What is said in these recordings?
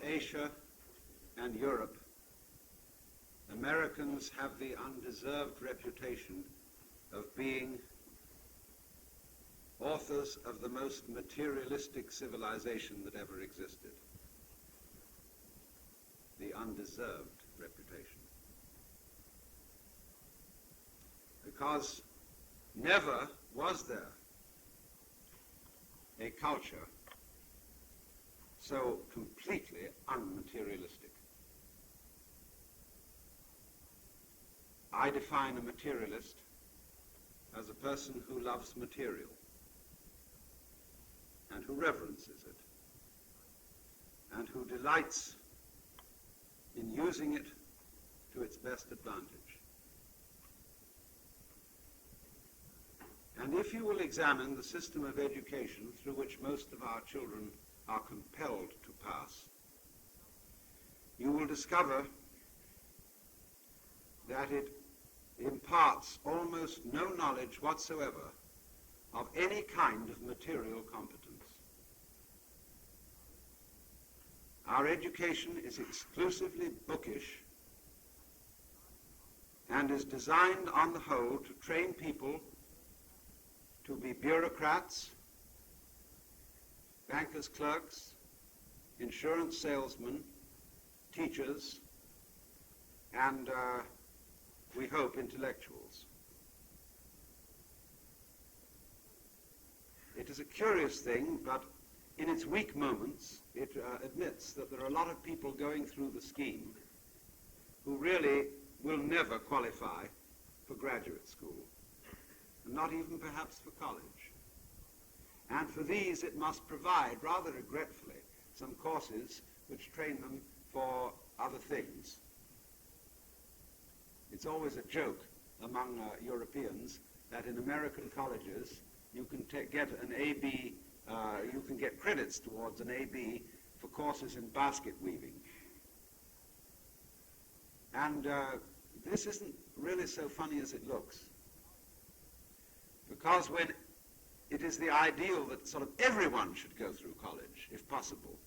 Asia and Europe, Americans have the undeserved reputation of being authors of the most materialistic civilization that ever existed. The undeserved reputation. Because never was there a culture so completely unmaterialistic. I define a materialist as a person who loves material and who reverences it and who delights in using it to its best advantage. And if you will examine the system of education through which most of our children are compelled to pass, you will discover that it imparts almost no knowledge whatsoever of any kind of material competence. Our education is exclusively bookish and is designed on the whole to train people to be bureaucrats, bankers' clerks, insurance salesmen, teachers, and we hope intellectuals. It is a curious thing, but in its weak moments, it admits that there are a lot of people going through the scheme who really will never qualify for graduate school, and not even perhaps for college. And for these it must provide, rather regretfully, some courses which train them for other things. It's always a joke among Europeans that in American colleges you can get an AB, you can get credits towards an AB for courses in basket weaving. And this isn't really so funny as it looks, because when it is the ideal that sort of everyone should go through college, if possible,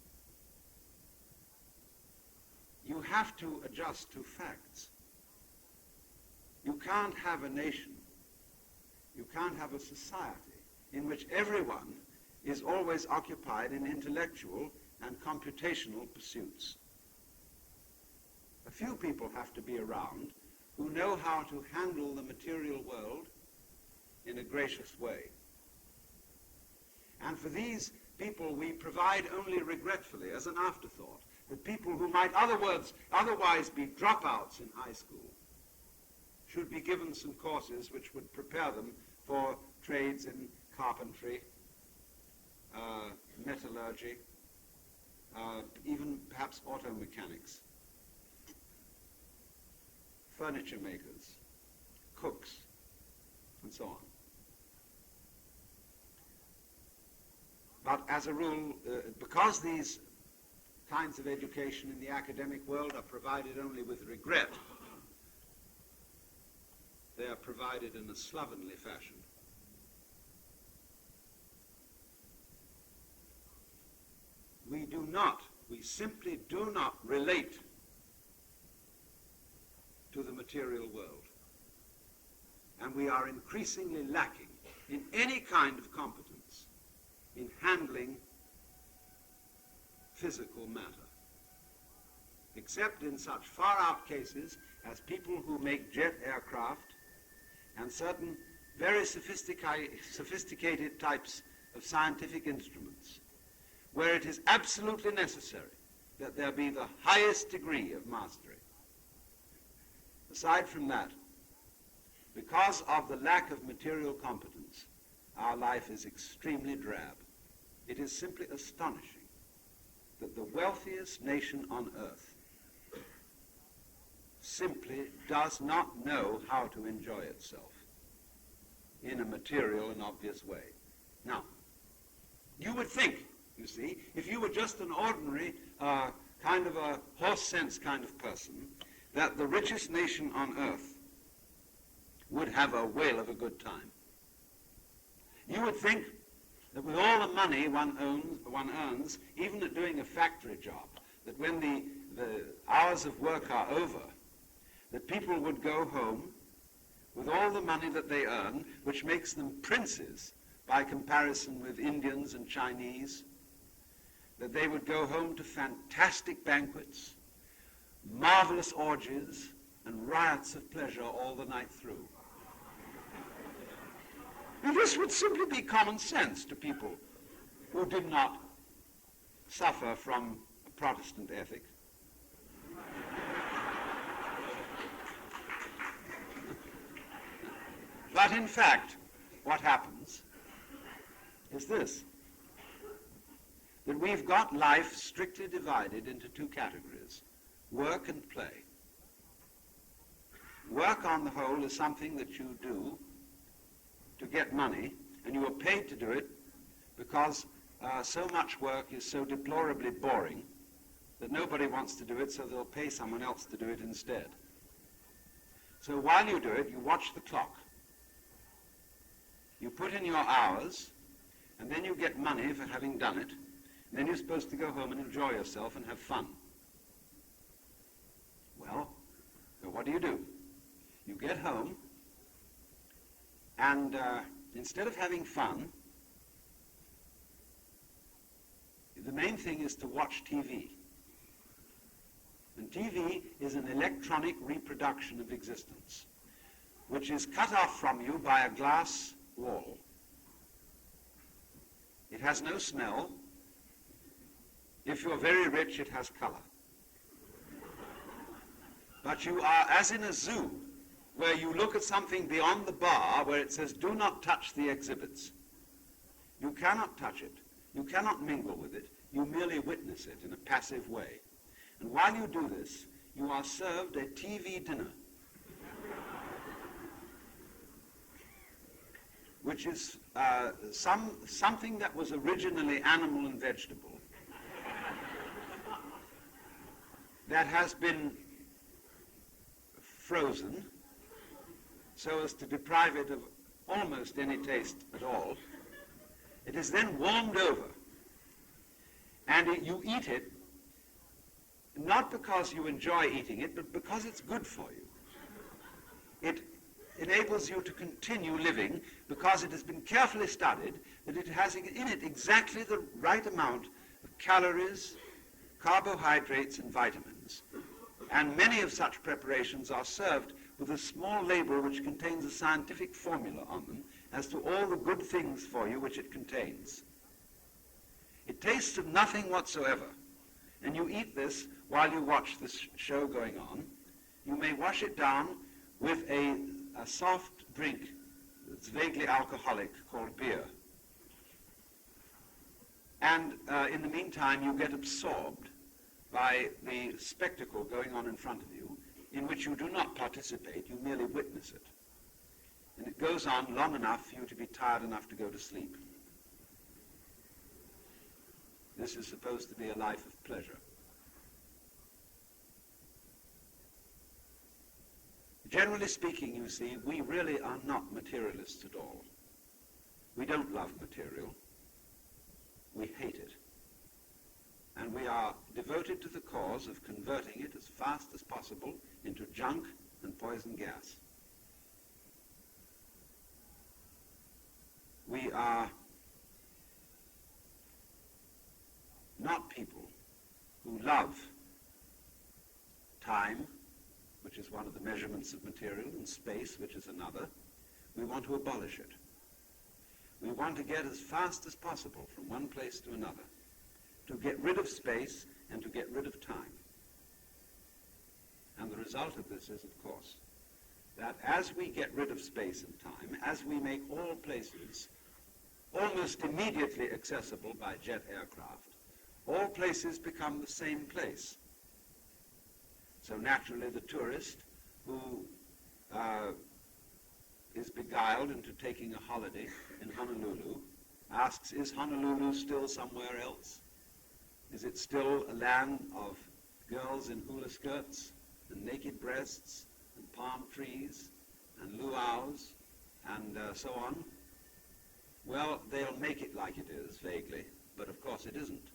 you have to adjust to facts. You can't have a nation, you can't have a society in which everyone is always occupied in intellectual and computational pursuits. A few people have to be around who know how to handle the material world in a gracious way. And for these people we provide only regretfully, as an afterthought, that people who might otherwise be dropouts in high school should be given some courses which would prepare them for trades in carpentry, metallurgy, even perhaps auto mechanics, furniture makers, cooks, and so on. But as a rule, because these kinds of education in the academic world are provided only with regret, they are provided in a slovenly fashion. We simply do not relate to the material world. And we are increasingly lacking in any kind of competence in handling physical matter, except in such far-out cases as people who make jet aircraft and certain very sophisticated types of scientific instruments, where it is absolutely necessary that there be the highest degree of mastery. Aside from that, because of the lack of material competence, our life is extremely drab. It is simply astonishing that the wealthiest nation on earth simply does not know how to enjoy itself in a material and obvious way. Now, you would think, you see, if you were just an ordinary kind of a horse sense kind of person, that the richest nation on earth would have a whale of a good time. You would think that with all the money one earns, even at doing a factory job, that when the hours of work are over, that people would go home with all the money that they earn, which makes them princes by comparison with Indians and Chinese, that they would go home to fantastic banquets, marvelous orgies, and riots of pleasure all the night through. And this would simply be common sense to people who did not suffer from a Protestant ethic. But in fact, what happens is this, that we've got life strictly divided into two categories, work and play. Work, on the whole, is something that you do to get money, and you are paid to do it because so much work is so deplorably boring that nobody wants to do it, so they'll pay someone else to do it instead. So while you do it, you watch the clock. You put in your hours, and then you get money for having done it, and then you're supposed to go home and enjoy yourself and have fun. Well, so what do? You get home, and instead of having fun, the main thing is to watch TV. And TV is an electronic reproduction of existence, which is cut off from you by a glass wall. It has no smell. If you're very rich, it has color. But you are as in a zoo, where you look at something beyond the bar where it says, do not touch the exhibits. You cannot touch it. You cannot mingle with it. You merely witness it in a passive way. And while you do this, you are served a TV dinner, which is something that was originally animal and vegetable, that has been frozen so as to deprive it of almost any taste at all. It is then warmed over, and you eat it not because you enjoy eating it, but because it's good for you. It enables you to continue living because it has been carefully studied that it has in it exactly the right amount of calories, carbohydrates, and vitamins. And many of such preparations are served with a small label which contains a scientific formula on them as to all the good things for you which it contains. It tastes of nothing whatsoever, and you eat this while you watch this show going on. You may wash it down with a soft drink that's vaguely alcoholic called beer. And in the meantime, you get absorbed by the spectacle going on in front of you, in which you do not participate, you merely witness it. And it goes on long enough for you to be tired enough to go to sleep. This is supposed to be a life of pleasure. Generally speaking, you see, we really are not materialists at all. We don't love material. We hate it. And we are devoted to the cause of converting it as fast as possible into junk and poison gas. We are not people who love time, which is one of the measurements of material, and space, which is another. We want to abolish it. We want to get as fast as possible from one place to another, to get rid of space and to get rid of time. And the result of this is, of course, that as we get rid of space and time, as we make all places almost immediately accessible by jet aircraft, all places become the same place. So naturally the tourist who is beguiled into taking a holiday in Honolulu asks, is Honolulu still somewhere else? Is it still a land of girls in hula skirts and naked breasts and palm trees and luau's and so on? Well, they'll make it like it is, vaguely, but of course it isn't.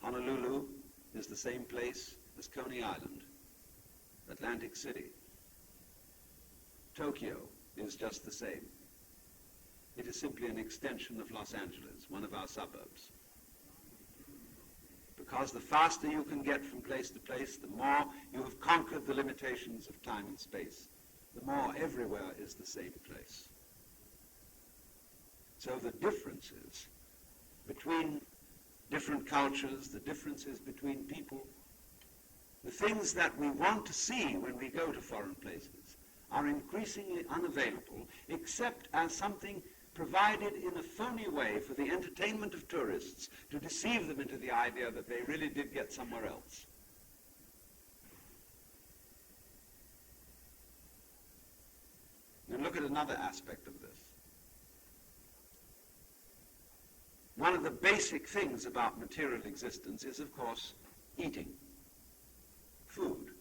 Honolulu is the same place as Coney Island, Atlantic City. Tokyo is just the same. It is simply an extension of Los Angeles, one of our suburbs. Because the faster you can get from place to place, the more you have conquered the limitations of time and space. The more everywhere is the same place. So the differences between different cultures, the differences between people, the things that we want to see when we go to foreign places are increasingly unavailable, except as something provided in a phony way for the entertainment of tourists to deceive them into the idea that they really did get somewhere else. And look at another aspect of this. One of the basic things about material existence is, of course, eating, food.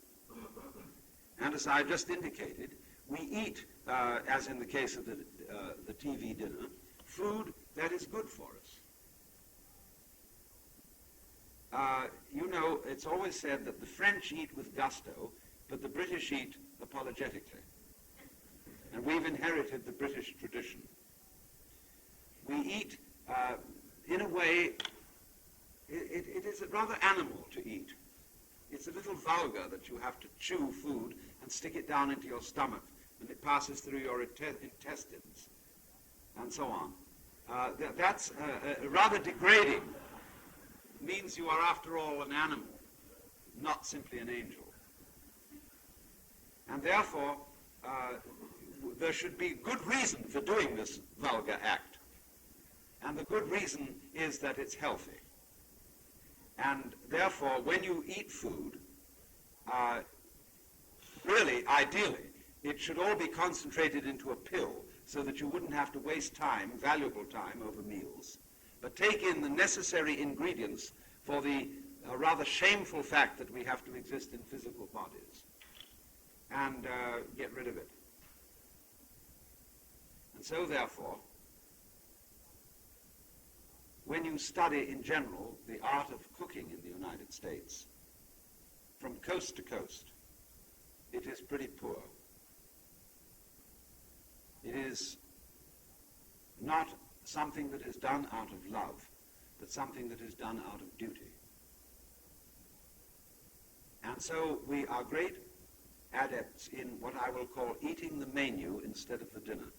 And as I just indicated, we eat, as in the case of the TV dinner, food that is good for us. You know, it's always said that the French eat with gusto, but the British eat apologetically. And we've inherited the British tradition. We eat, in a way, it is rather animal to eat. It's a little vulgar that you have to chew food and stick it down into your stomach, and it passes through your intestines, and so on. That's rather degrading. It means you are, after all, an animal, not simply an angel. And therefore, there should be good reason for doing this vulgar act. And the good reason is that it's healthy. And therefore, when you eat food, really, ideally, it should all be concentrated into a pill so that you wouldn't have to waste time, valuable time, over meals, but take in the necessary ingredients for the rather shameful fact that we have to exist in physical bodies, and get rid of it. And so, therefore, when you study in general the art of cooking in the United States, from coast to coast, it is pretty poor. It is not something that is done out of love, but something that is done out of duty. And so we are great adepts in what I will call eating the menu instead of the dinner.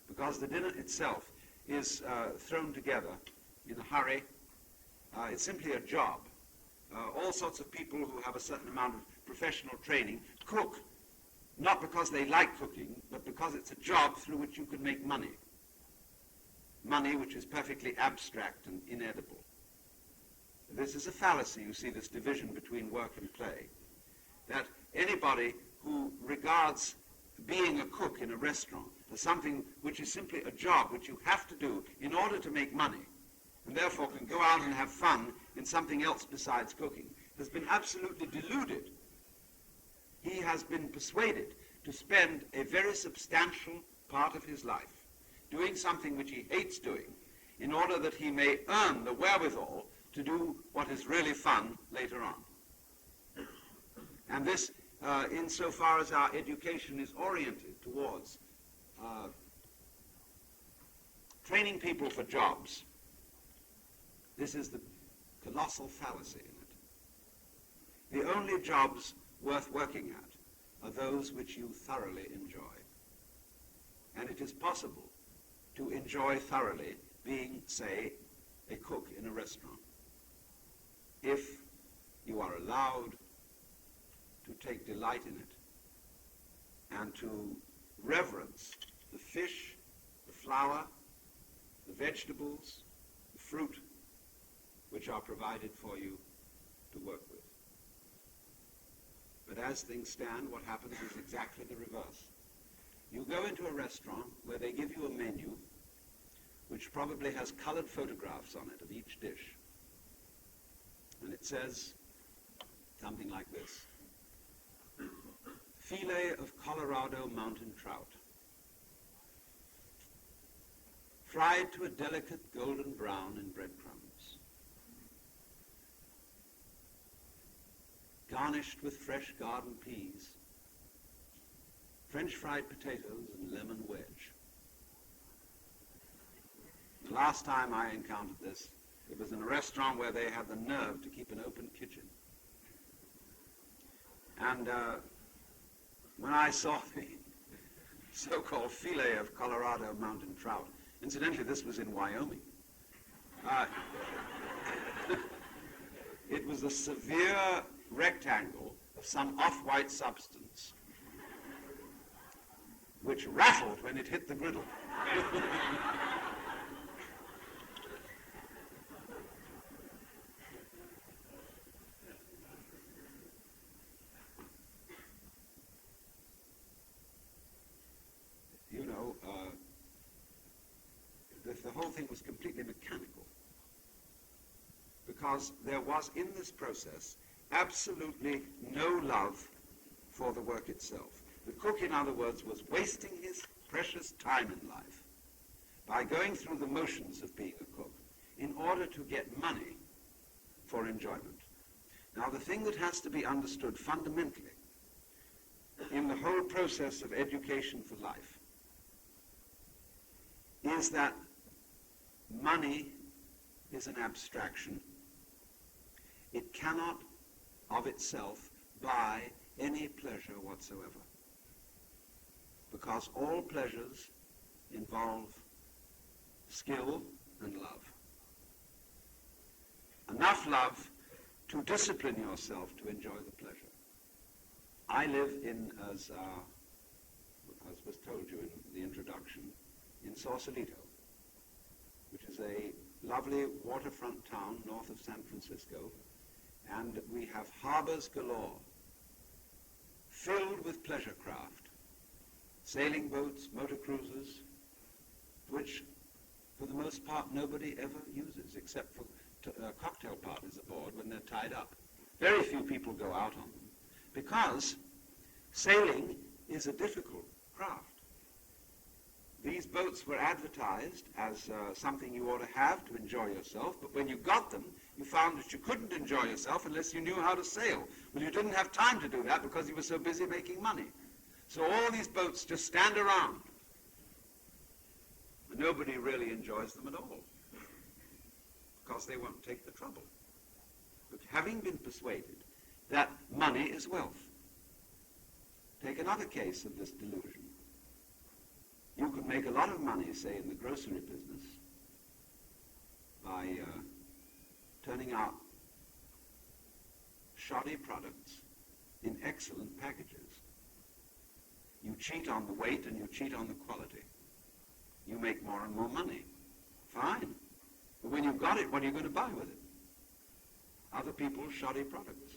Because the dinner itself is thrown together in a hurry. It's simply a job. All sorts of people who have a certain amount of professional training cook, not because they like cooking, but because it's a job through which you can make money. Money which is perfectly abstract and inedible. This is a fallacy, you see, this division between work and play. That anybody who regards being a cook in a restaurant as something which is simply a job which you have to do in order to make money, and therefore can go out and have fun in something else besides cooking, has been absolutely deluded. He has been persuaded to spend a very substantial part of his life doing something which he hates doing in order that he may earn the wherewithal to do what is really fun later on. And this, insofar as our education is oriented towards training people for jobs, this is the colossal fallacy in it. The only jobs worth working at are those which you thoroughly enjoy. And it is possible to enjoy thoroughly being, say, a cook in a restaurant, if you are allowed to take delight in it and to reverence the fish, the flour, the vegetables, the fruit which are provided for you to work with. But as things stand, what happens is exactly the reverse. You go into a restaurant where they give you a menu which probably has colored photographs on it of each dish. And it says something like this: filet of Colorado mountain trout, fried to a delicate golden brown in breadcrumbs, garnished with fresh garden peas, French fried potatoes, and lemon wedge. The last time I encountered this, it was in a restaurant where they had the nerve to keep an open kitchen. And when I saw the so-called filet of Colorado mountain trout, incidentally, this was in Wyoming, it was a severe rectangle of some off-white substance which rattled when it hit the griddle. You know, the whole thing was completely mechanical, because there was in this process absolutely no love for the work itself. The cook, in other words, was wasting his precious time in life by going through the motions of being a cook in order to get money for enjoyment. Now, the thing that has to be understood fundamentally in the whole process of education for life is that money is an abstraction. It cannot of itself buy any pleasure whatsoever, because all pleasures involve skill and love. Enough love to discipline yourself to enjoy the pleasure. I live in, as was told you in the introduction, in Sausalito, which is a lovely waterfront town north of San Francisco, and we have harbors galore, filled with pleasure craft, sailing boats, motor cruisers, which for the most part nobody ever uses except for cocktail parties aboard when they're tied up. Very few people go out on them, because sailing is a difficult craft. These boats were advertised as something you ought to have to enjoy yourself, but when you got them, you found that you couldn't enjoy yourself unless you knew how to sail. Well, you didn't have time to do that because you were so busy making money. So all these boats just stand around. And nobody really enjoys them at all, because they won't take the trouble. But having been persuaded that money is wealth, take another case of this delusion. You could make a lot of money, say, in the grocery business by turning out shoddy products in excellent packages. You cheat on the weight and you cheat on the quality. You make more and more money. Fine. But when you've got it, what are you going to buy with it? Other people's shoddy products.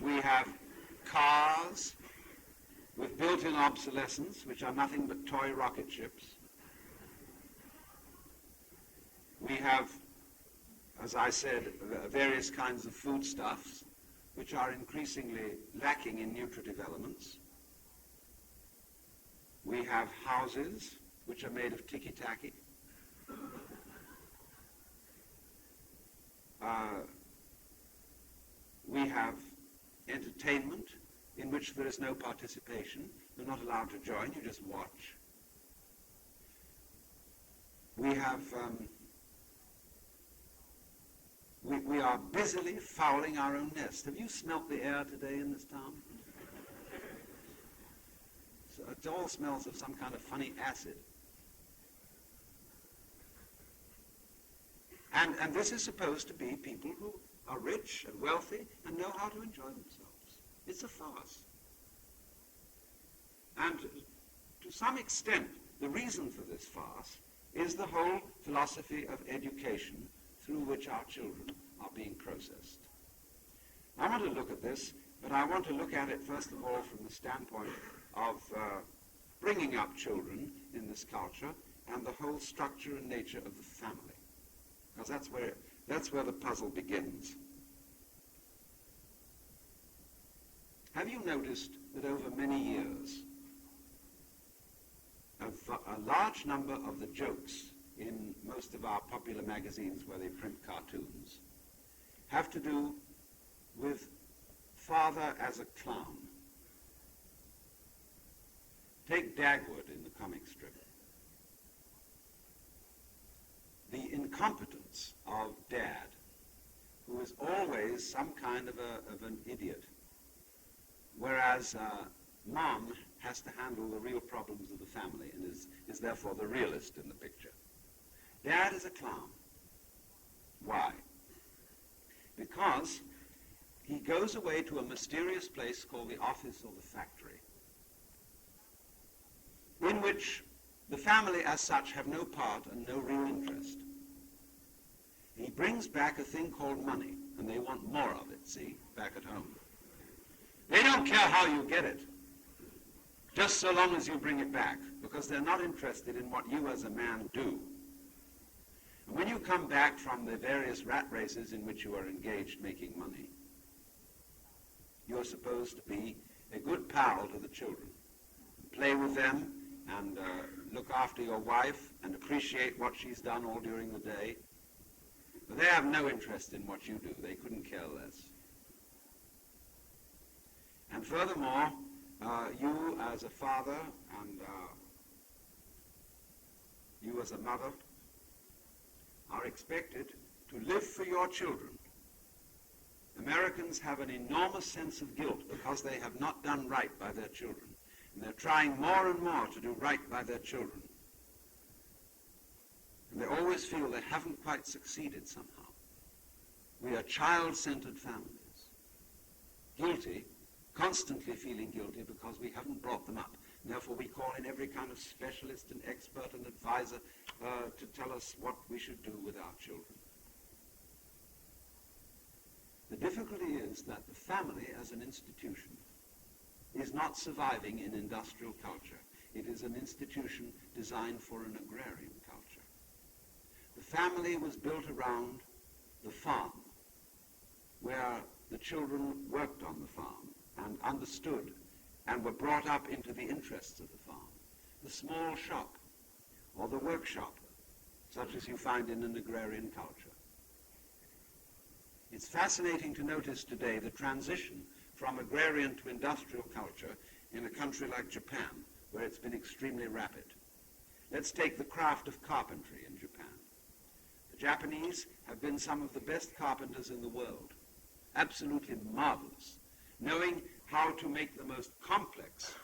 We have cars with built-in obsolescence, which are nothing but toy rocket ships. We have, as I said, various kinds of foodstuffs, which are increasingly lacking in nutritive elements. We have houses, which are made of ticky-tacky. We have entertainment in which there is no participation. You're not allowed to join, you just watch. We have, we are busily fouling our own nest. Have you smelt the air today in this town? So it all smells of some kind of funny acid. And this is supposed to be people who are rich and wealthy and know how to enjoy themselves. It's a farce. And to some extent, the reason for this farce is the whole philosophy of education through which our children are being processed. I want to look at this, but I want to look at it first of all from the standpoint of bringing up children in this culture and the whole structure and nature of the family, because that's where the puzzle begins. Have you noticed that over many years, a large number of the jokes in most of our popular magazines where they print cartoons have to do with father as a clown. Take Dagwood in the comic strip. The incompetence of Dad, who is always some kind of an idiot, whereas Mom has to handle the real problems of the family and is therefore the realist in the picture. Dad is a clown. Why? Because he goes away to a mysterious place called the office or the factory, in which the family as such have no part and no real interest. He brings back a thing called money, and they want more of it, see, back at home. They don't care how you get it, just so long as you bring it back, because they're not interested in what you as a man do. And when you come back from the various rat races in which you are engaged making money, you're supposed to be a good pal to the children, play with them, and look after your wife and appreciate what she's done all during the day. But they have no interest in what you do. They couldn't care less. And furthermore, you as a father and you as a mother are expected to live for your children. Americans have an enormous sense of guilt because they have not done right by their children. And they're trying more and more to do right by their children. And they always feel they haven't quite succeeded somehow. We are child-centered families. Guilty, constantly feeling guilty because we haven't brought them up. And therefore we call in every kind of specialist and expert and advisor to tell us what we should do with our children. The difficulty is that the family as an institution is not surviving in industrial culture. It is an institution designed for an agrarian culture. The family was built around the farm, where the children worked on the farm and understood and were brought up into the interests of the farm. The small shop or the workshop, such as you find in an agrarian culture. It's fascinating to notice today the transition from agrarian to industrial culture in a country like Japan, where it's been extremely rapid. Let's take the craft of carpentry in Japan. The Japanese have been some of the best carpenters in the world, absolutely marvelous, knowing how to make the most complex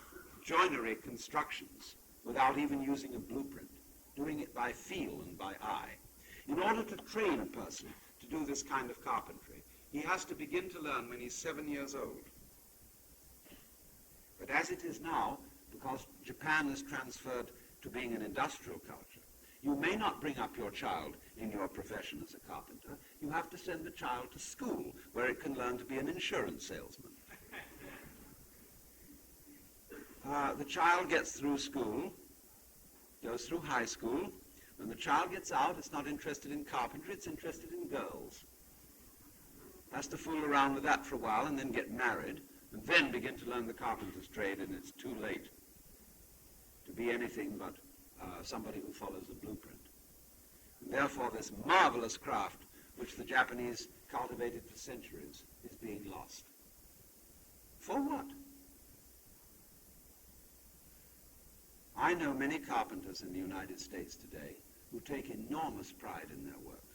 joinery constructions without even using a blueprint, doing it by feel and by eye. In order to train a person to do this kind of carpentry, he has to begin to learn when he's 7 years old. But as it is now, because Japan has transferred to being an industrial culture, you may not bring up your child in your profession as a carpenter. You have to send the child to school where it can learn to be an insurance salesman. The child gets through school, goes through high school. When the child gets out, it's not interested in carpentry, it's interested in girls. Has to fool around with that for a while and then get married and then begin to learn the carpenter's trade, and it's too late to be anything but somebody who follows a blueprint. And therefore, this marvelous craft, which the Japanese cultivated for centuries, is being lost. For what? I know many carpenters in the United States today who take enormous pride in their work,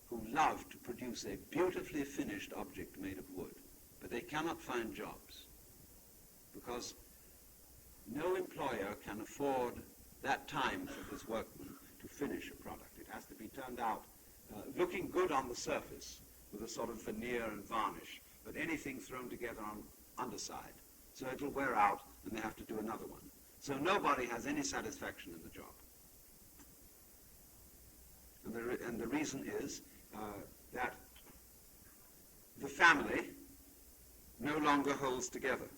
who love to produce a beautifully finished object made of wood, but they cannot find jobs because no employer can afford that time for his workman to finish a product. It has to be turned out looking good on the surface with a sort of veneer and varnish, but anything thrown together on underside. So it'll wear out and they have to do another one. So nobody has any satisfaction in the job. And the reason is that the family no longer holds together,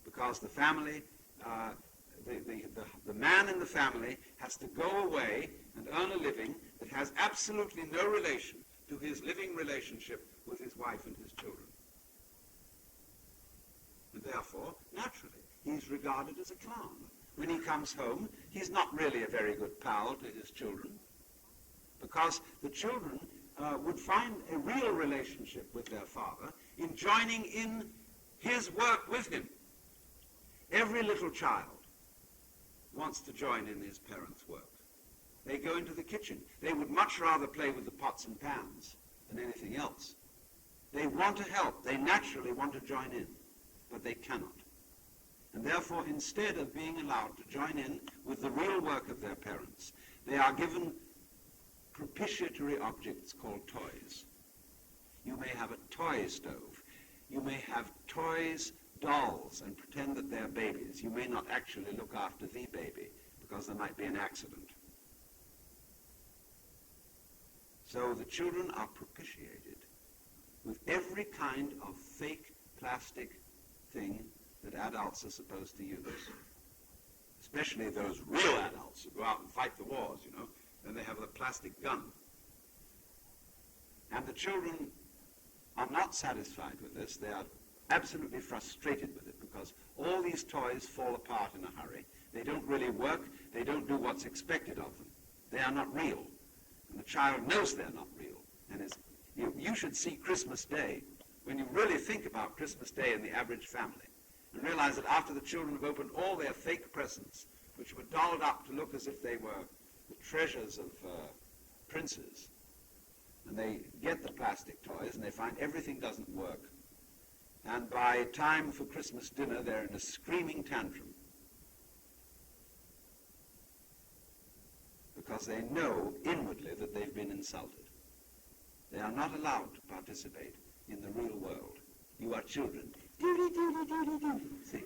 because the family, the man in the family has to go away and earn a living that has absolutely no relation to his living relationship with his wife and his children. And therefore, naturally, he's regarded as a clown. When he comes home, he's not really a very good pal to his children, because the children would find a real relationship with their father in joining in his work with him. Every little child wants to join in his parents' work. They go into the kitchen. They would much rather play with the pots and pans than anything else. They want to help. They naturally want to join in, but they cannot. And therefore, instead of being allowed to join in with the real work of their parents, they are given propitiatory objects called toys. You may have a toy stove. You may have toys, dolls, and pretend that they're babies. You may not actually look after the baby because there might be an accident. So the children are propitiated with every kind of fake plastic thing that adults are supposed to use. Especially those real adults who go out and fight the wars, you know. Then they have the plastic gun. And the children are not satisfied with this. They are absolutely frustrated with it because all these toys fall apart in a hurry. They don't really work. They don't do what's expected of them. They are not real. And the child knows they're not real. And you should see Christmas Day when you really think about Christmas Day in the average family and realize that after the children have opened all their fake presents, which were dolled up to look as if they were the treasures of princes, and they get the plastic toys and they find everything doesn't work. And by time for Christmas dinner, they're in a screaming tantrum because they know inwardly that they've been insulted. They are not allowed to participate in the real world. You are children. See,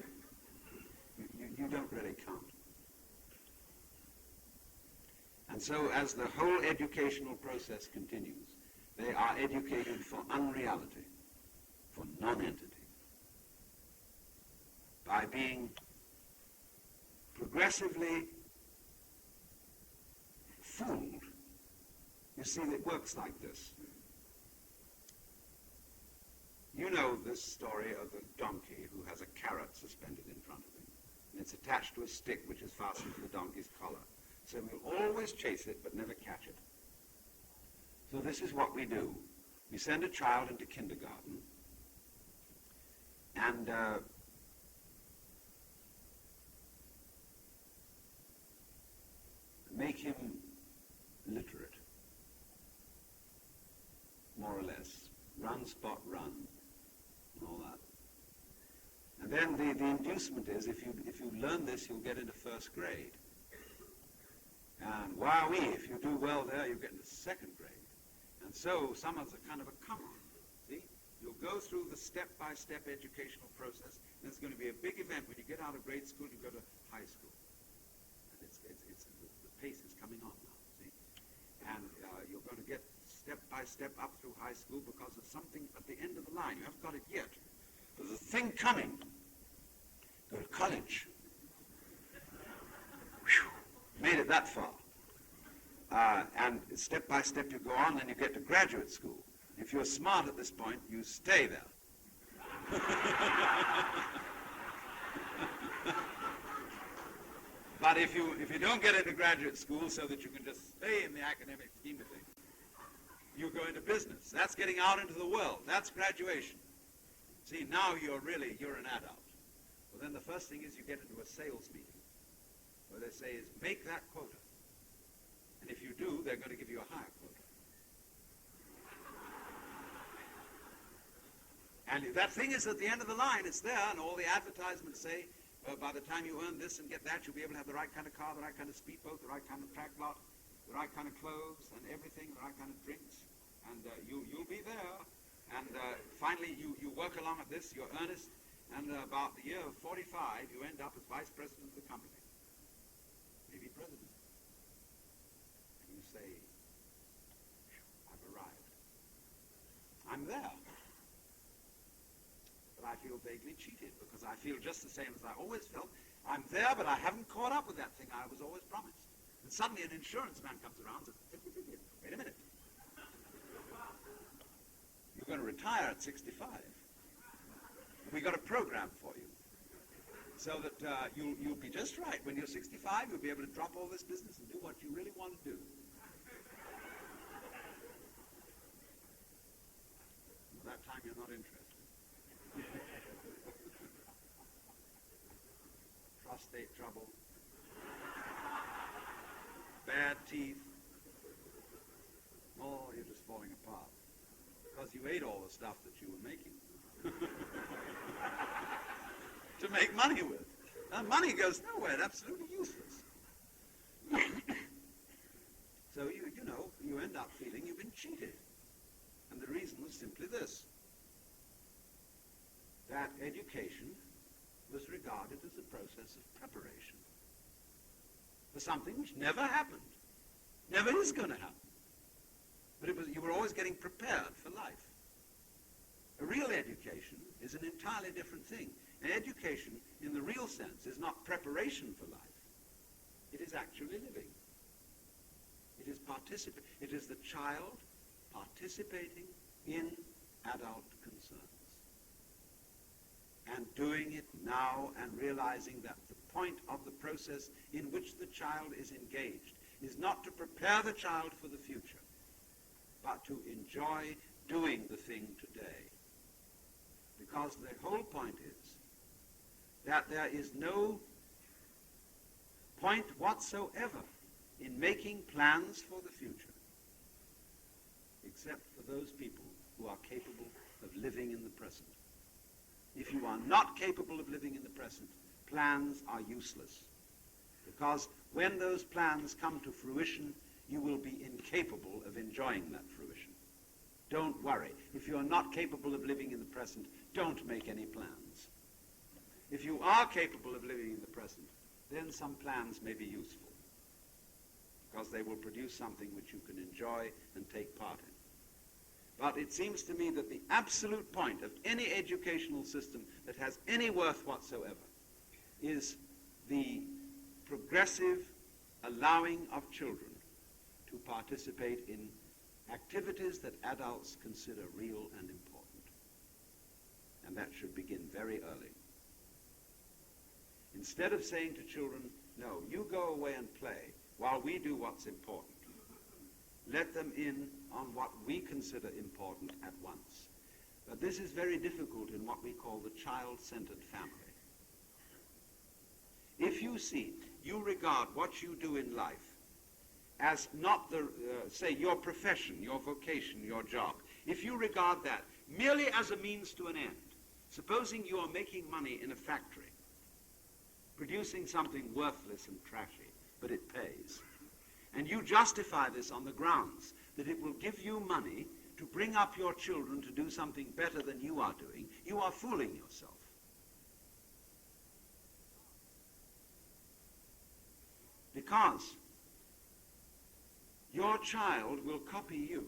you don't really count. And so as the whole educational process continues, they are educated for unreality, for non-entity, by being progressively fooled. You see, it works like this. You know this story of the donkey who has a carrot suspended in front of him, and it's attached to a stick which is fastened to the donkey's collar. So we'll always chase it but never catch it. So this is what we do. We send a child into kindergarten and make him literate, more or less. Run, spot, run, and all that. And then the inducement is, if you learn this, you'll get into first grade. And wowee, if you do well there, you get into second grade. And so summer's a kind of a come-on, see? You'll go through the step-by-step educational process, and it's going to be a big event. When you get out of grade school, you go to high school. And the pace is coming on now, see? And you're going to get step-by-step up through high school because of something at the end of the line. You haven't got it yet. There's a thing coming. Go to college. Whew. Made it that far. And step by step you go on, and you get to graduate school. If you're smart at this point, you stay there. But if you don't get into graduate school so that you can just stay in the academic scheme of things, you go into business. That's getting out into the world. That's graduation. See, now you're an adult. Well, then the first thing is you get into a sales meeting where they say is, make that quota. And if you do, they're going to give you a higher quota. And if that thing is at the end of the line, it's there, and all the advertisements say, by the time you earn this and get that, you'll be able to have the right kind of car, the right kind of speedboat, the right kind of track lot, the right kind of clothes and everything, the right kind of drinks, and you'll be there. And finally, you work along at this, you're earnest, and about the year of 45, you end up as vice president of the company, maybe president. And you say, I've arrived. I'm there. But I feel vaguely cheated because I feel just the same as I always felt. I'm there, but I haven't caught up with that thing I was always promised. And suddenly an insurance man comes around and says, wait a minute. You're going to retire at 65. We got a program for you. So that you'll be just right. When you're 65, you'll be able to drop all this business and do what you really want to do. time you're not interested. Prostate trouble, bad teeth. Oh, you're just falling apart. Because you ate all the stuff that you were making to make money with. And money goes nowhere, it's absolutely useless. So you end up feeling you've been cheated. And the reason was simply this, that education was regarded as a process of preparation for something which never happened, never is going to happen. But you were always getting prepared for life. A real education is an entirely different thing. An education, in the real sense, is not preparation for life. It is actually living. It is the child participating in adult concerns and doing it now and realizing that the point of the process in which the child is engaged is not to prepare the child for the future, but to enjoy doing the thing today. Because the whole point is that there is no point whatsoever in making plans for the future except for those people who are capable of living in the present. If you are not capable of living in the present, plans are useless. Because when those plans come to fruition, you will be incapable of enjoying that fruition. Don't worry. If you are not capable of living in the present, don't make any plans. If you are capable of living in the present, then some plans may be useful, because they will produce something which you can enjoy and take part in. But it seems to me that the absolute point of any educational system that has any worth whatsoever is the progressive allowing of children to participate in activities that adults consider real and important. And that should begin very early. Instead of saying to children, no, you go away and play while we do what's important, let them in on what we consider important at once. But this is very difficult in what we call the child-centered family. If you regard what you do in life as not say, your profession, your vocation, your job, if you regard that merely as a means to an end, supposing you are making money in a factory, producing something worthless and trashy, but it pays, and you justify this on the grounds that it will give you money to bring up your children to do something better than you are doing, you are fooling yourself. Because your child will copy you.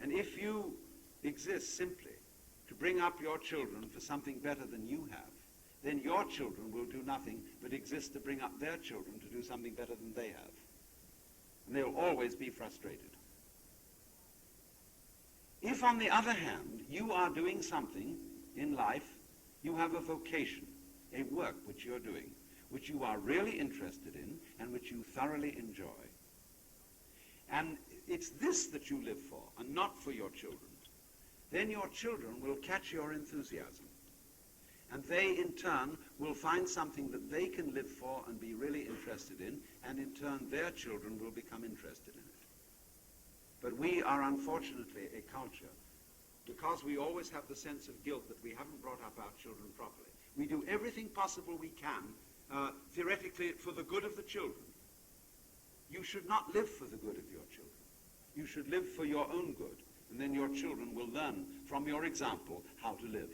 And if you exist simply to bring up your children for something better than you have, then your children will do nothing but exist to bring up their children to do something better than they have. And they'll always be frustrated. If, on the other hand, you are doing something in life, you have a vocation, a work which you're doing, which you are really interested in and which you thoroughly enjoy, and it's this that you live for and not for your children, then your children will catch your enthusiasm. And they, in turn, will find something that they can live for and be really interested in, and in turn their children will become interested in it. But we are unfortunately a culture, because we always have the sense of guilt that we haven't brought up our children properly. We do everything possible we can, theoretically, for the good of the children. You should not live for the good of your children. You should live for your own good, and then your children will learn from your example how to live.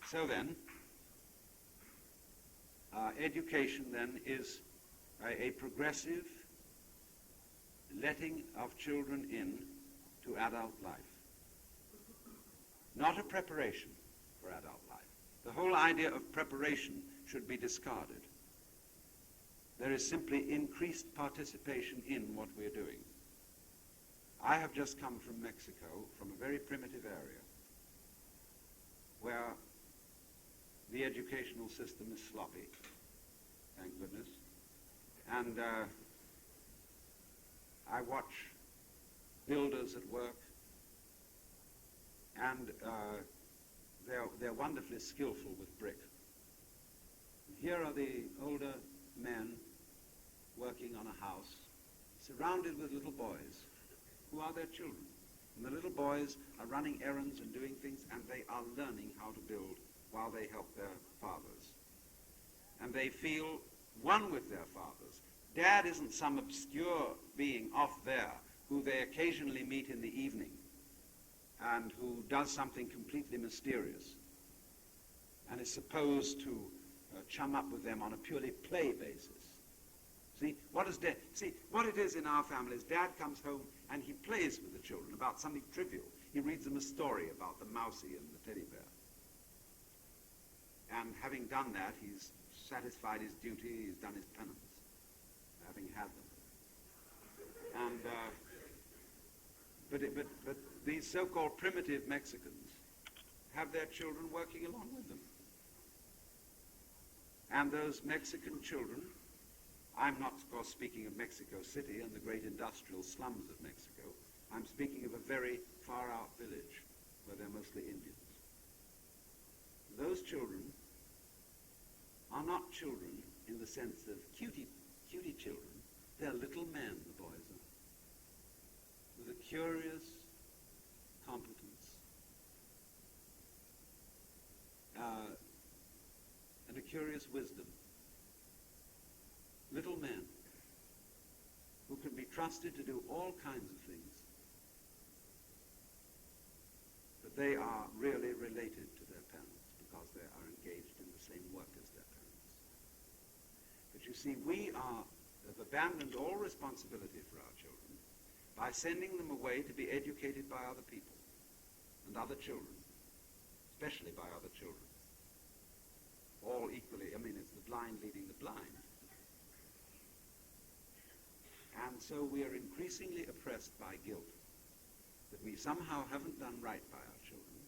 So then, education then is a progressive letting of children in to adult life. Not a preparation for adult life. The whole idea of preparation should be discarded. There is simply increased participation in what we're doing. I have just come from Mexico, from a very primitive area, where the educational system is sloppy. thank goodness. And I watch builders at work, and they're wonderfully skillful with brick. Here are the older men working on a house, surrounded with little boys who are their children. And the little boys are running errands and doing things, and they are learning how to build while they help their fathers. And they feel one with their fathers. Dad isn't some obscure being off there who they occasionally meet in the evening and who does something completely mysterious and is supposed to chum up with them on a purely play basis. See, what it is in our families, Dad comes home and he plays with the children about something trivial. He reads them a story about the mousie and the teddy bear. And having done that, he's satisfied his duty, he's done his penance, having had them. And but these so-called primitive Mexicans have their children working along with them. And those Mexican children, I'm not, of course, speaking of Mexico City and the great industrial slums of Mexico. I'm speaking of a very far-out village where they're mostly Indians. Those children are not children in the sense of cutie children. They're little men, the boys are, with a curious competence, and a curious wisdom. Little men who can be trusted to do all kinds of things, but they are really related to their parents because they are engaged in the same work as their parents. But you see, we have abandoned all responsibility for our children by sending them away to be educated by other people and other children, especially by other children. All equally, I mean, it's the blind leading the blind. And so we are increasingly oppressed by guilt that we somehow haven't done right by our children.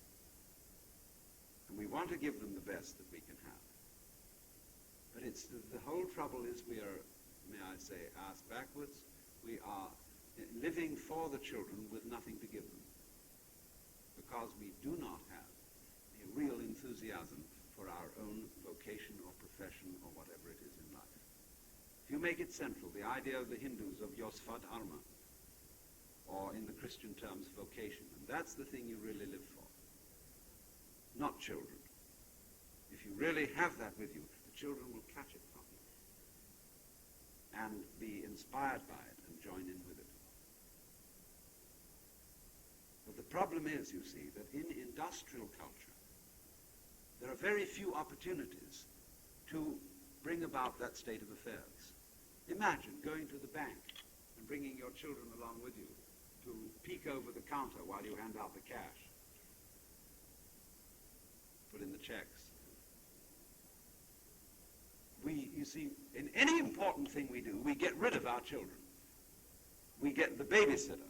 And we want to give them the best that we can have. But it's the whole trouble is we are, may I say, ass backwards. We are living for the children with nothing to give them because we do not have a real enthusiasm for our own vocation or profession or whatever it is in life. If you make it central, the idea of the Hindus of Yosvat Arma, or in the Christian terms, vocation, and that's the thing you really live for, not children. If you really have that with you, the children will catch it from you and be inspired by it and join in with it. But the problem is, you see, that in industrial culture, there are very few opportunities to bring about that state of affairs. Imagine going to the bank and bringing your children along with you to peek over the counter while you hand out the cash, put in the checks. You see, in any important thing we do, we get rid of our children. We get the babysitter.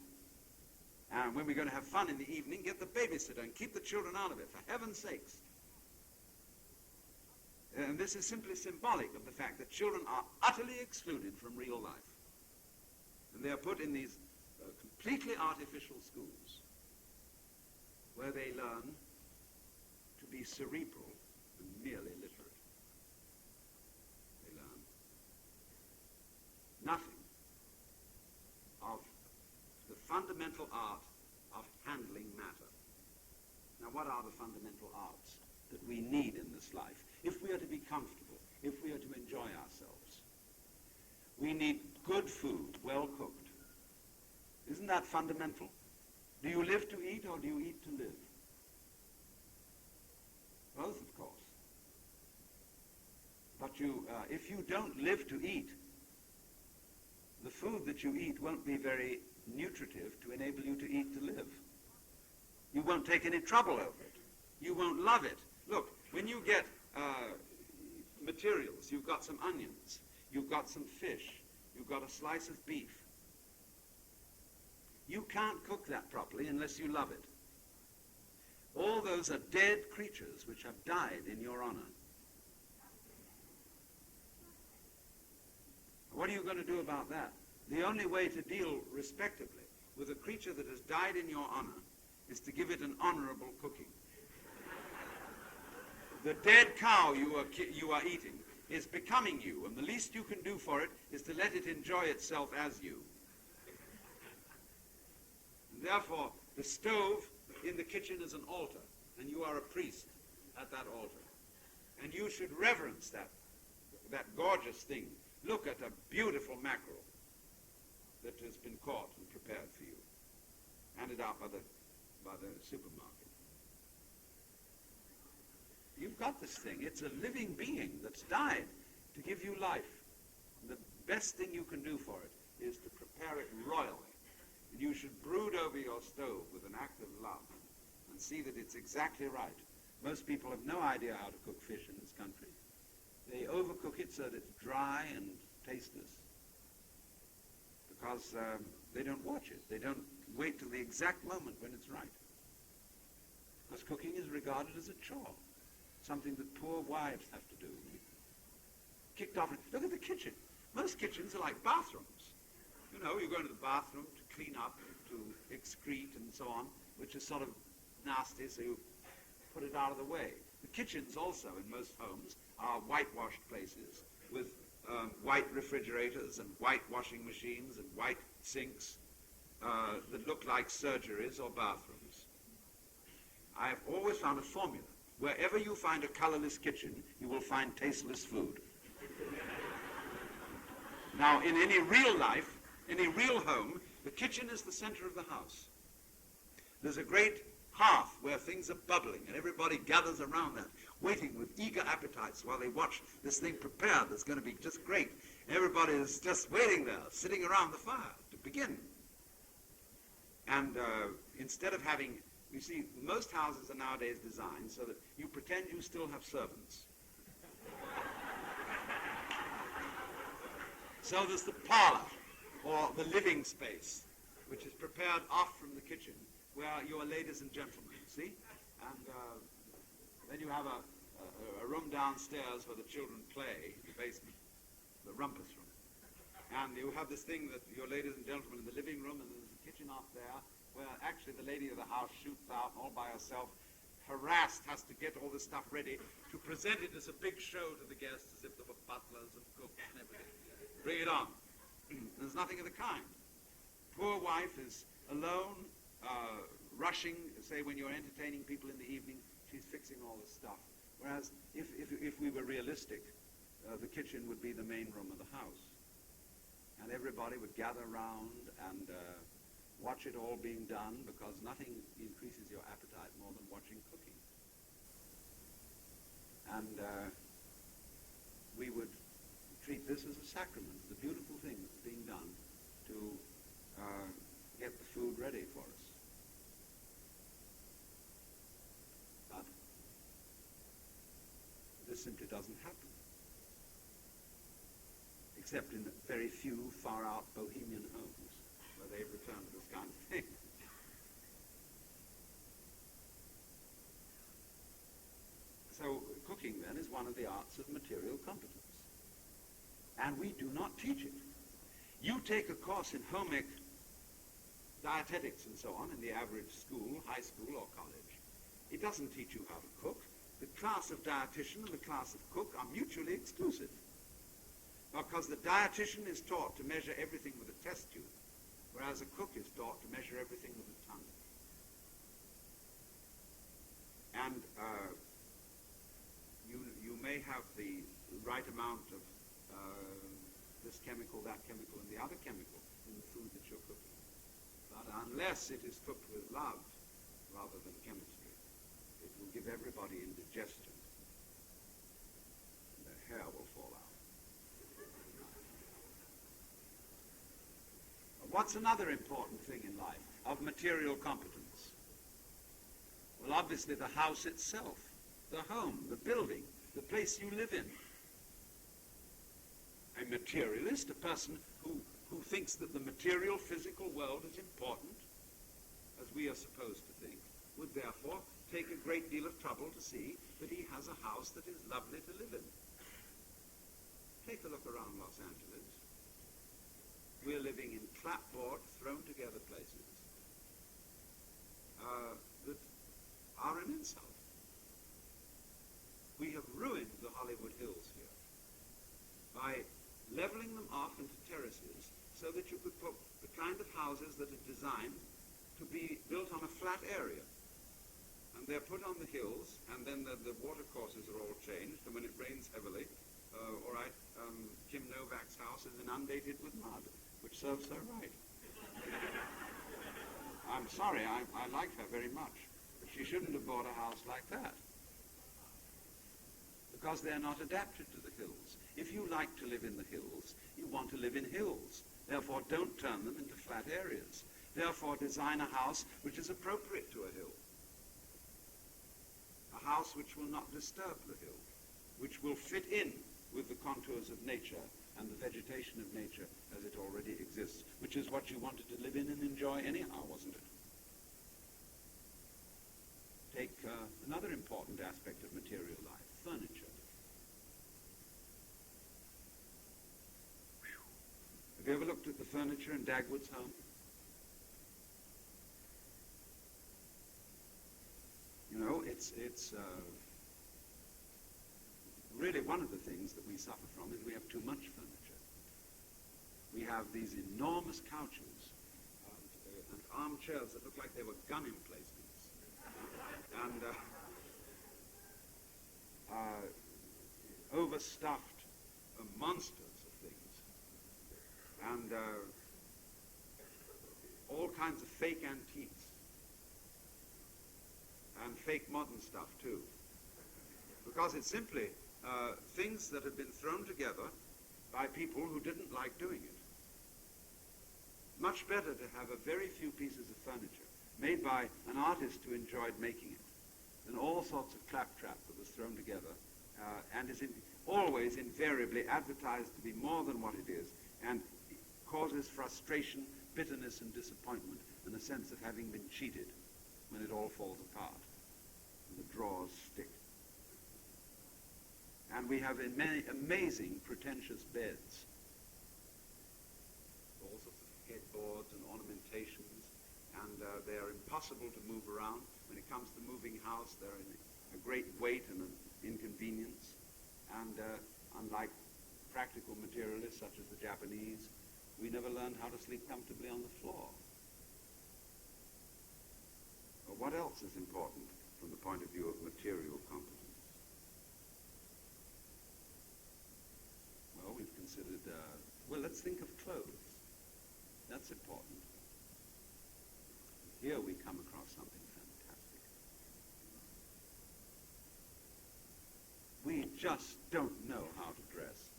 And when we're going to have fun in the evening, get the babysitter and keep the children out of it, for heaven's sakes. And this is simply symbolic of the fact that children are utterly excluded from real life. And they are put in these completely artificial schools where they learn to be cerebral and merely literate. They learn nothing of the fundamental art of handling matter. Now, what are the fundamental arts that we need in this life? If we are to be comfortable, if we are to enjoy ourselves, we need good food, well cooked. Isn't that fundamental? Do you live to eat or do you eat to live? Both, of course. But if you don't live to eat, the food that you eat won't be very nutritive to enable you to eat to live. You won't take any trouble over it. You won't love it. Look, when you get materials, you've got some onions, you've got some fish, you've got a slice of beef. You can't cook that properly unless you love it. All those are dead creatures which have died in your honor. you going to do about that? The only way to deal respectably with a creature that has died in your honor is to give it an honorable cooking. The dead cow you are eating is becoming you, and the least you can do for it is to let it enjoy itself as you. Therefore, the stove in the kitchen is an altar, and you are a priest at that altar. And you should reverence that gorgeous thing. Look at a beautiful mackerel that has been caught and prepared for you, handed out by the supermarket. You've got this thing. It's a living being that's died to give you life. And the best thing you can do for it is to prepare it royally. And you should brood over your stove with an act of love and see that it's exactly right. Most people have no idea how to cook fish in this country. They overcook it so that it's dry and tasteless because they don't watch it. They don't wait till the exact moment when it's right. Because cooking is regarded as a chore, something that poor wives have to do. Kicked off. Look at the kitchen. Most kitchens are like bathrooms. You know, you go into the bathroom to clean up, to excrete and so on, which is sort of nasty, so you put it out of the way. The kitchens also in most homes are whitewashed places with white refrigerators and white washing machines and white sinks that look like surgeries or bathrooms. I have always found a formula. Wherever you find a colorless kitchen, you will find tasteless food. Now, in any real life, in a real home, the kitchen is the center of the house. There's a great hearth where things are bubbling, and everybody gathers around that, waiting with eager appetites while they watch this thing prepared that's going to be just great. Everybody is just waiting there, sitting around the fire to begin. And instead of having, you see, most houses are nowadays designed so that you pretend you still have servants. So there's the parlor, or the living space, which is prepared off from the kitchen, where you are ladies and gentlemen, see? And then you have a room downstairs where the children play, the basement, the rumpus room. And you have this thing that you're ladies and gentlemen in the living room, and there's a kitchen off there, where actually the lady of the house shoots out all by herself, harassed, has to get all this stuff ready to present it as a big show to the guests, as if there were butlers and cooks and everything. Bring it on. There's nothing of the kind. Poor wife is alone, rushing, say when you're entertaining people in the evening, she's fixing all this stuff. Whereas if we were realistic, the kitchen would be the main room of the house. And everybody would gather around and watch it all being done, because nothing increases your appetite more than watching cooking. And we would treat this as a sacrament, the beautiful thing that's being done to get the food ready for us. But this simply doesn't happen, except in very few far-out bohemian homes where they've returned to this kind of thing. So cooking, then, is one of the arts of material competence. And we do not teach it. You take a course in home ec, dietetics and so on in the average school, high school or college. It doesn't teach you how to cook. The class of dietitian and the class of cook are mutually exclusive, because the dietitian is taught to measure everything with a test tube, whereas a cook is taught to measure everything with a tongue. And you may have the right amount of this chemical, that chemical, and the other chemical in the food that you're cooking. But unless it is cooked with love rather than chemistry, it will give everybody indigestion, and their hair will fall out. What's another important thing in life of material competence? Well, obviously the house itself, the home, the building, the place you live in. A materialist, a person who thinks that the material physical world is important, as we are supposed to think, would therefore take a great deal of trouble to see that he has a house that is lovely to live in. Take a look around Los Angeles. we're living in clapboard, thrown together places that are an insult. We have ruined the Hollywood Hills here by leveling them off into terraces so that you could put the kind of houses that are designed to be built on a flat area. And they're put on the hills, and then the water courses are all changed, and when it rains heavily, Kim Novak's house is inundated with mud, which serves her right. I'm sorry, I like her very much, but she shouldn't have bought a house like that, because they're not adapted to the hills. If you like to live in the hills, you want to live in hills. Therefore, don't turn them into flat areas. Therefore, design a house which is appropriate to a hill. A house which will not disturb the hill, which will fit in with the contours of nature and the vegetation of nature as it already exists, which is what you wanted to live in and enjoy anyhow, wasn't it? Take another important aspect of material life, furniture. Have you ever looked at the furniture in Dagwood's home? You know, it's really one of the things that we suffer from is we have too much furniture. We have these enormous couches and armchairs that look like they were gun emplacements, and overstuffed monsters of things, and all kinds of fake antiques, and fake modern stuff too, because it's simply things that have been thrown together by people who didn't like doing it. Much better to have a very few pieces of furniture made by an artist who enjoyed making it than all sorts of claptrap that was thrown together and is always invariably advertised to be more than what it is, and causes frustration, bitterness, and disappointment, and a sense of having been cheated when it all falls apart and the drawers stick. And we have amazing pretentious beds, all sorts of headboards and ornamentations, and they are impossible to move around. When it comes to moving house, they're a great weight and an inconvenience. And unlike practical materialists such as the Japanese, we never learned how to sleep comfortably on the floor. Well, what else is important from the point of view of material competence? Well, we've considered, let's think of clothes. That's important. Here we come across something fantastic. We just don't know how to dress.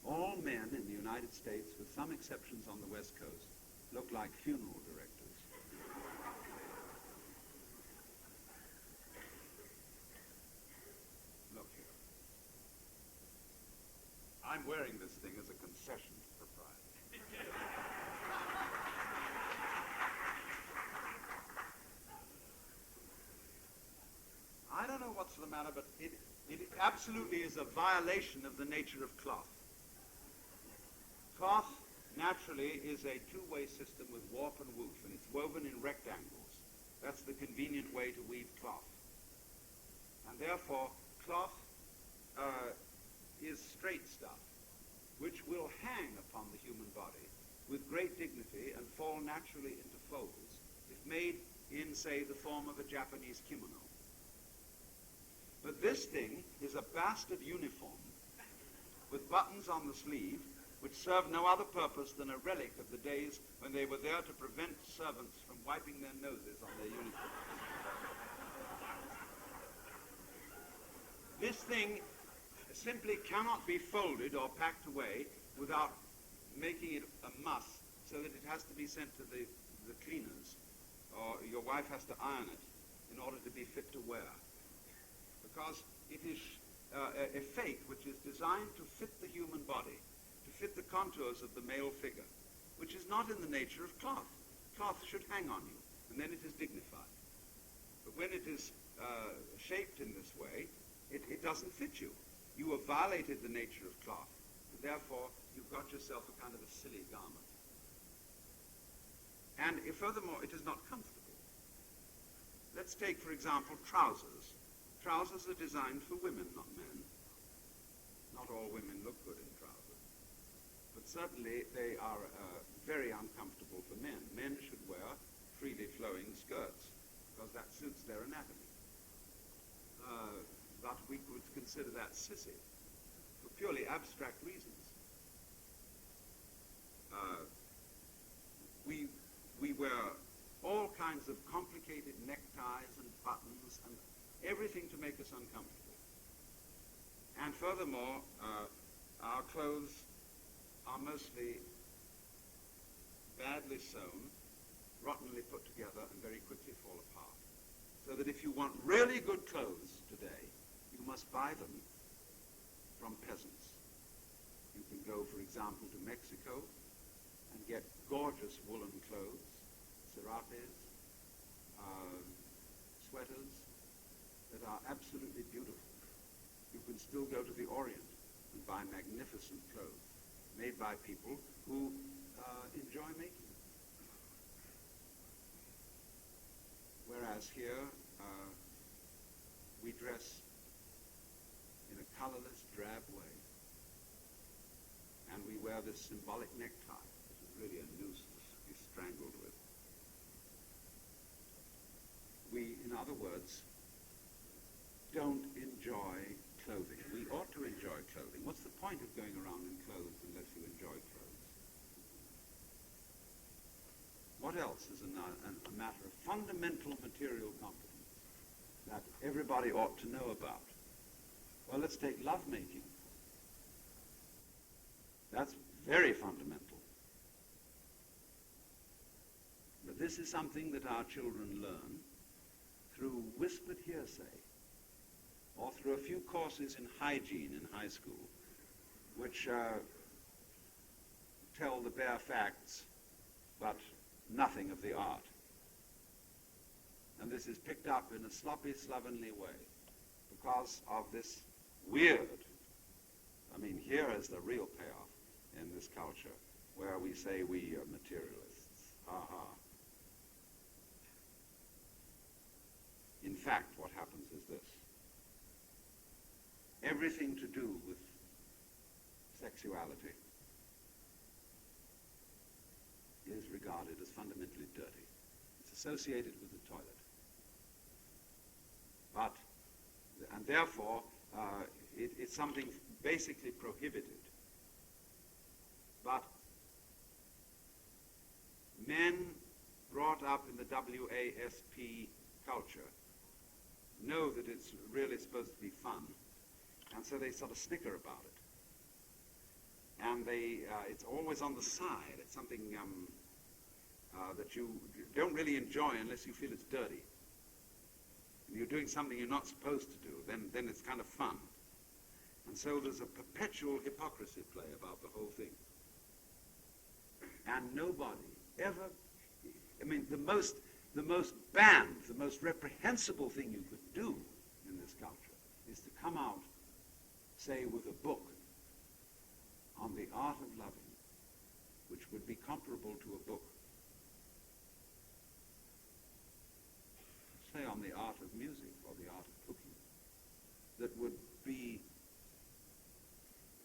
All men in the United States, with some exceptions on the West Coast, look like funeral directors. Look here. I'm wearing this thing as a concession to propriety. I don't know what's the matter, but it absolutely is a violation of the nature of cloth. Cloth, naturally, is a two-way system with warp and woof, and it's woven in rectangles. That's the convenient way to weave cloth. And therefore, cloth is straight stuff, which will hang upon the human body with great dignity and fall naturally into folds if made in, say, the form of a Japanese kimono. But this thing is a bastard uniform with buttons on the sleeve, which serve no other purpose than a relic of the days when they were there to prevent servants from wiping their noses on their uniforms. This thing simply cannot be folded or packed away without making it a muss, so that it has to be sent to the cleaners, or your wife has to iron it in order to be fit to wear. Because it is a fake which is designed to fit the human body, to fit the contours of the male figure, which is not in the nature of cloth. Cloth should hang on you, and then it is dignified. But when it is shaped in this way, it doesn't fit you. You have violated the nature of cloth, and therefore you've got yourself a kind of a silly garment. And furthermore, it is not comfortable. Let's take, for example, trousers. Trousers are designed for women, not men. Not all women look good in trousers. But certainly they are very uncomfortable for men. Men should wear freely flowing skirts because that suits their anatomy. But we could consider that sissy for purely abstract reasons. We wear all kinds of complicated neckties and buttons and everything to make us uncomfortable. And furthermore, our clothes are mostly badly sewn, rottenly put together, and very quickly fall apart. So that if you want really good clothes today, you must buy them from peasants. You can go, for example, to Mexico and get gorgeous woolen clothes, serapes, sweaters that are absolutely beautiful. You can still go to the Orient and buy magnificent clothes made by people who enjoy making them. Whereas here, we dress in a colorless, drab way. And we wear this symbolic necktie, which is really a noose to be strangled with. We, in other words, don't enjoy clothing. We ought to enjoy clothing. What's the point of going around in clothes unless you enjoy clothes? What else is a matter of fundamental material competence that everybody ought to know about? Well, let's take lovemaking. That's very fundamental. But this is something that our children learn through whispered hearsay, or through a few courses in hygiene in high school, which tell the bare facts, but nothing of the art. And this is picked up in a sloppy, slovenly way because of this weird, here is the real payoff in this culture, where we say we are materialists. Ha-ha. In fact, what happens is this. Everything to do with sexuality is regarded as fundamentally dirty. It's associated with the toilet. And therefore, it's something basically prohibited. But men brought up in the WASP culture know that it's really supposed to be fun, and so they sort of snicker about it. And it's always on the side. It's something that you don't really enjoy unless you feel it's dirty. And you're doing something you're not supposed to do, then it's kind of fun. And so there's a perpetual hypocrisy play about the whole thing. And nobody ever, the most banned, the most reprehensible thing you could do in this culture is to come out, say, with a book on the art of loving, which would be comparable to a book, say, on the art of music or the art of cooking, that would be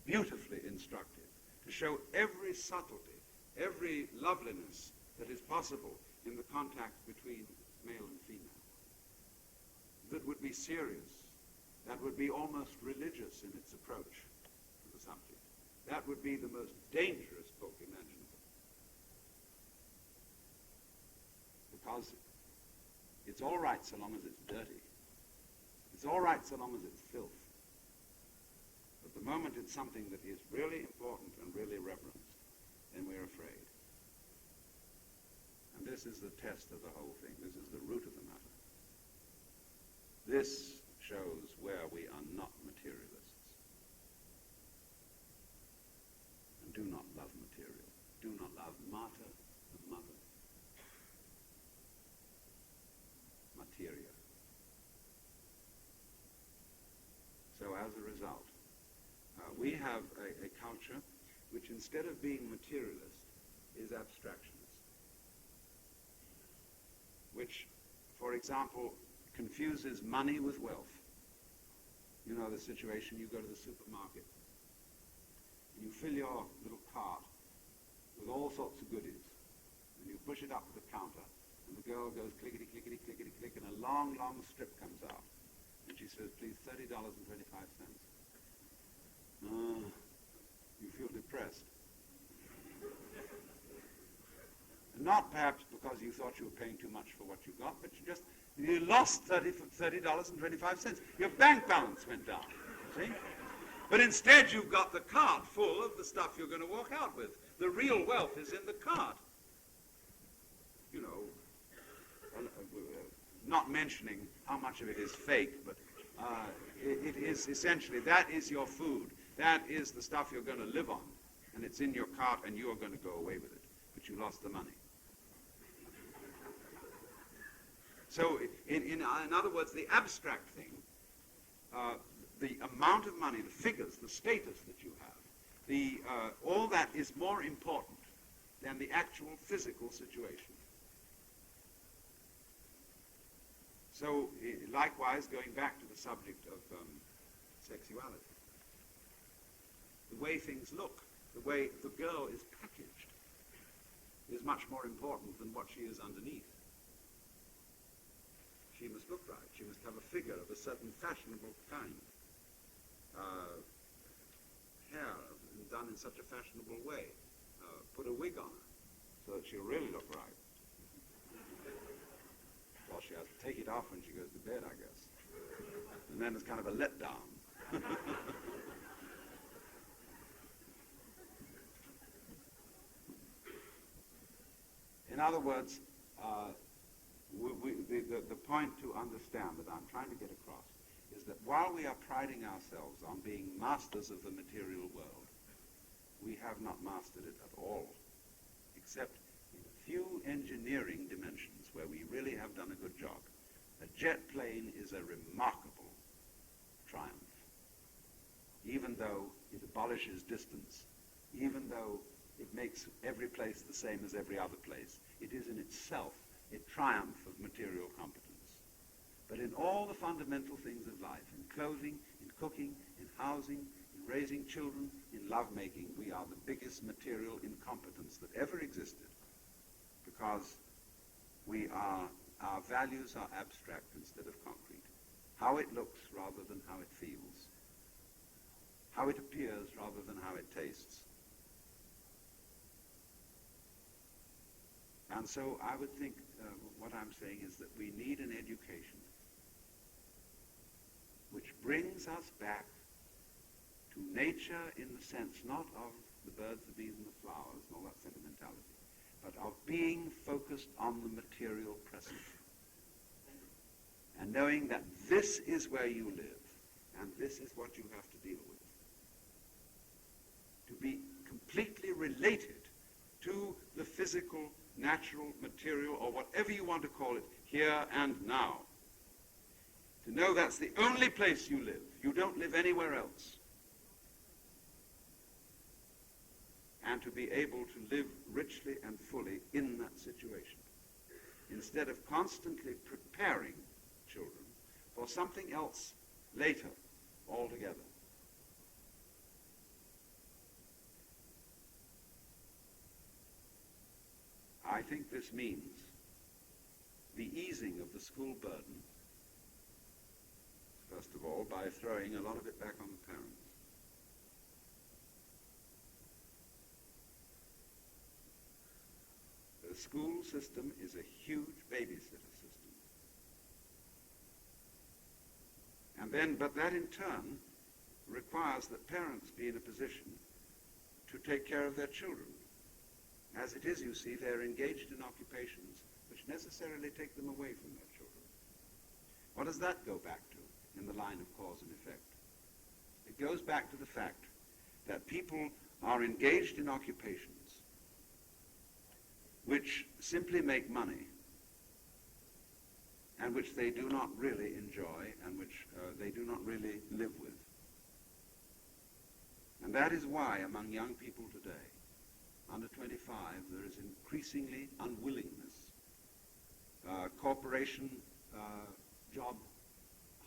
beautifully instructive, to show every subtlety, every loveliness that is possible in the contact between male and female, that would be serious, that would be almost religious in its approach to the subject. That would be the most dangerous book imaginable. Because it's all right so long as it's dirty. It's all right so long as it's filth. But the moment it's something that is really important and really reverenced, then we're afraid. And this is the test of the whole thing. This is the root of the matter. This shows where we are not materialists and do not love material, do not love mater and mother, materia. So as a result, we have a culture which instead of being materialist is abstractionist, which, for example, confuses money with wealth. You know the situation, you go to the supermarket and you fill your little cart with all sorts of goodies, and you push it up to the counter, and the girl goes clickety, clickety, clickety, click, and a long, long strip comes out. And she says, please, $30.25. You feel depressed. Not perhaps because you thought you were paying too much for what you got, but you lost $30.25. Your bank balance went down, see? But instead you've got the cart full of the stuff you're going to walk out with. The real wealth is in the cart. You know, not mentioning how much of it is fake, but it is essentially, that is your food. That is the stuff you're going to live on. And it's in your cart and you are going to go away with it. But you lost the money. So in other words, the abstract thing, the amount of money, the figures, the status that you have, all that is more important than the actual physical situation. So likewise, going back to the subject of sexuality, the way things look, the way the girl is packaged, is much more important than what she is underneath. She must look right. She must have a figure of a certain fashionable kind. Hair done in such a fashionable way. Put a wig on her so that she'll really look right. Well, she has to take it off when she goes to bed, I guess. And then it's kind of a letdown. In other words, the point to understand that I'm trying to get across is that while we are priding ourselves on being masters of the material world, we have not mastered it at all, except in a few engineering dimensions where we really have done a good job. A jet plane is a remarkable triumph, even though it abolishes distance, even though it makes every place the same as every other place. It is in itself a triumph of material competence. But in all the fundamental things of life, in clothing, in cooking, in housing, in raising children, in lovemaking, we are the biggest material incompetence that ever existed, because our values are abstract instead of concrete. How it looks rather than how it feels. How it appears rather than how it tastes. And so I would think what I'm saying is that we need an education which brings us back to nature in the sense not of the birds, the bees, and the flowers, and all that sentimentality, but of being focused on the material present. And knowing that this is where you live, and this is what you have to deal with. To be completely related to the physical, natural, material, or whatever you want to call it, here and now. To know that's the only place you live. You don't live anywhere else. And to be able to live richly and fully in that situation, instead of constantly preparing children for something else later altogether. I think this means the easing of the school burden, first of all, by throwing a lot of it back on the parents. The school system is a huge babysitter system. But that in turn requires that parents be in a position to take care of their children. As it is, you see, they're engaged in occupations which necessarily take them away from their children. What does that go back to in the line of cause and effect? It goes back to the fact that people are engaged in occupations which simply make money and which they do not really enjoy and which they do not really live with. And that is why among young people today, under 25, there is increasingly unwillingness. Corporation job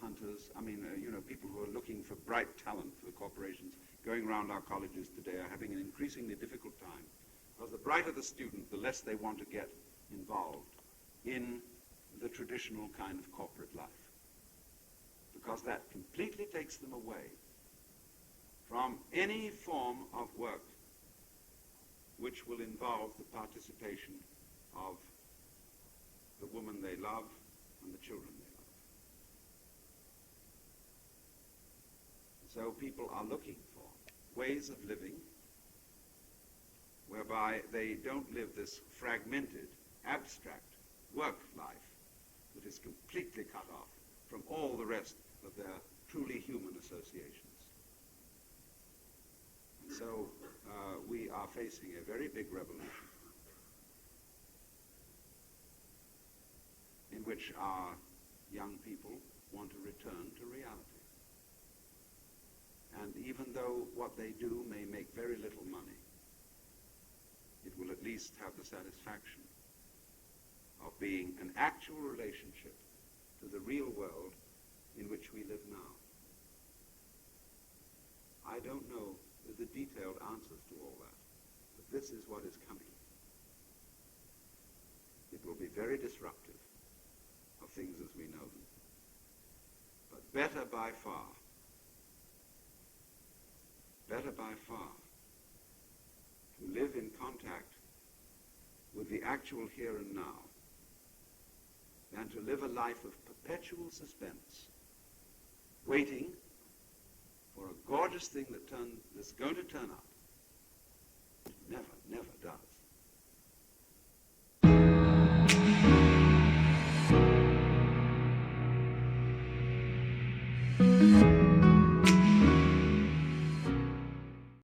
hunters, people who are looking for bright talent for the corporations, going around our colleges today are having an increasingly difficult time. Because the brighter the student, the less they want to get involved in the traditional kind of corporate life. Because that completely takes them away from any form of work which will involve the participation of the woman they love and the children they love. So people are looking for ways of living whereby they don't live this fragmented, abstract work life that is completely cut off from all the rest of their truly human associations. And so we are facing a very big revolution in which our young people want to return to reality. And even though what they do may make very little money, it will at least have the satisfaction of being an actual relationship to the real world in which we live now. I don't know the detailed answers to all that, but this is what is coming. It will be very disruptive of things as we know them, but better by far to live in contact with the actual here and now than to live a life of perpetual suspense, waiting for a gorgeous thing that's going to turn up. It never, never does.